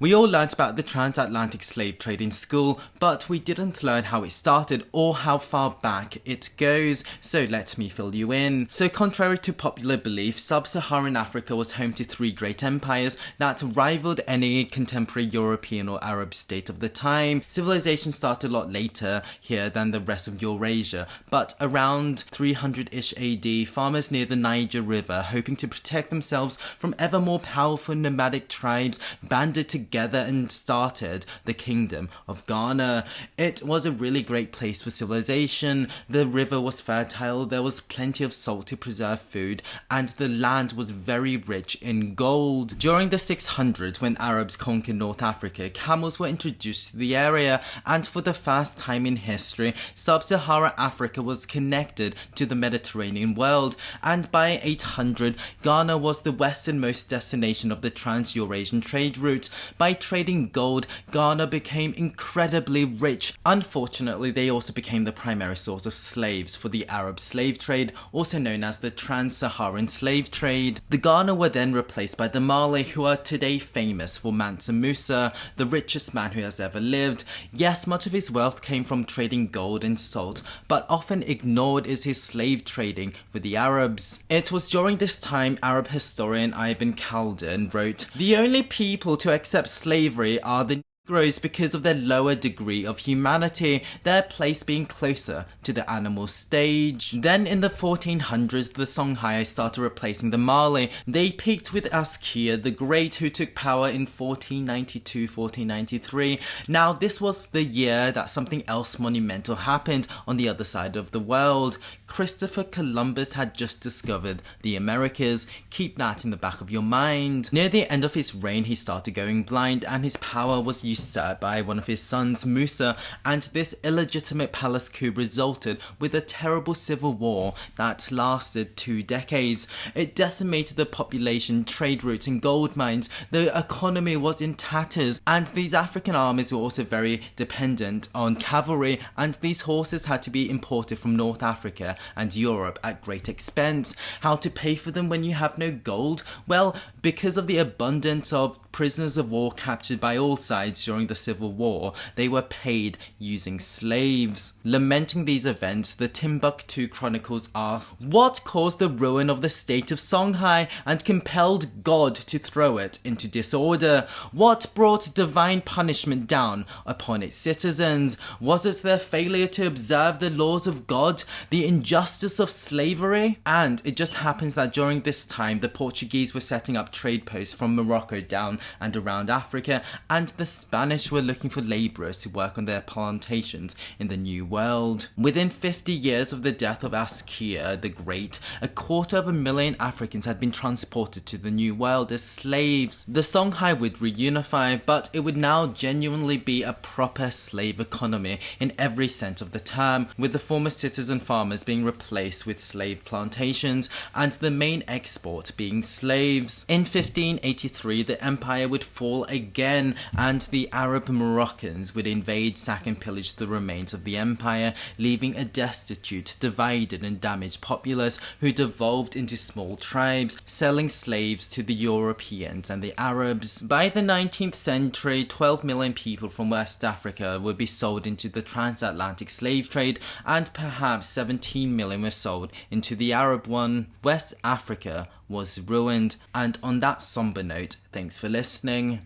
We all learnt about the transatlantic slave trade in school, but we didn't learn how it started or how far back it goes, so let me fill you in. So contrary to popular belief, Sub-Saharan Africa was home to three great empires that rivaled any contemporary European or Arab state of the time. Civilization started a lot later here than the rest of Eurasia, but around 300-ish AD, farmers near the Niger River, hoping to protect themselves from ever more powerful nomadic tribes, banded together and started the Kingdom of Ghana. It was a really great place for civilization. The river was fertile, there was plenty of salt to preserve food, and the land was very rich in gold. During the 600s, when Arabs conquered North Africa, camels were introduced to the area, and for the first time in history, Sub-Saharan Africa was connected to the Mediterranean world, and by 800, Ghana was the westernmost destination of the Trans-Eurasian trade route. By trading gold, Ghana became incredibly rich. Unfortunately, they also became the primary source of slaves for the Arab slave trade, also known as the Trans-Saharan slave trade. The Ghana were then replaced by the Mali, who are today famous for Mansa Musa, the richest man who has ever lived. Yes, much of his wealth came from trading gold and salt, but often ignored is his slave trading with the Arabs. It was during this time Arab historian Ibn Khaldun wrote, "The only people to accept slavery are the Negroes because of their lower degree of humanity, their place being closer to the animal stage." Then in the 1400s, the Songhai started replacing the Mali. They peaked with Askia the Great, who took power in 1492-1493. Now this was the year that something else monumental happened on the other side of the world. Christopher Columbus had just discovered the Americas. Keep that in the back of your mind. Near the end of his reign, he started going blind, and his power was usurped by one of his sons, Musa, and this illegitimate palace coup resulted with a terrible civil war that lasted 2 decades. It decimated the population, trade routes and gold mines. The economy was in tatters, and these African armies were also very dependent on cavalry, and these horses had to be imported from North Africa and Europe at great expense. How to pay for them when you have no gold? Well, because of the abundance of prisoners of war captured by all sides during the Civil War, they were paid using slaves. Lamenting these events, the Timbuktu Chronicles asked, what caused the ruin of the state of Songhai and compelled God to throw it into disorder? What brought divine punishment down upon its citizens? Was it their failure to observe the laws of God, the injustice of slavery? And it just happens that during this time, the Portuguese were setting up trade posts from Morocco down and around Africa, and the Spanish were looking for labourers to work on their plantations in the New World. Within 50 years of the death of Askia the Great, 250,000 Africans had been transported to the New World as slaves. The Songhai would reunify, but it would now genuinely be a proper slave economy in every sense of the term, with the former citizen farmers being replaced with slave plantations, and the main export being slaves. In 1583, the empire would fall again, and the Arab Moroccans would invade, sack and pillage the remains of the empire, leaving a destitute, divided and damaged populace who devolved into small tribes, selling slaves to the Europeans and the Arabs. By the 19th century, 12 million people from West Africa would be sold into the transatlantic slave trade, and perhaps 17 million were sold into the Arab one. West Africa was ruined. And on that somber note, thanks for listening.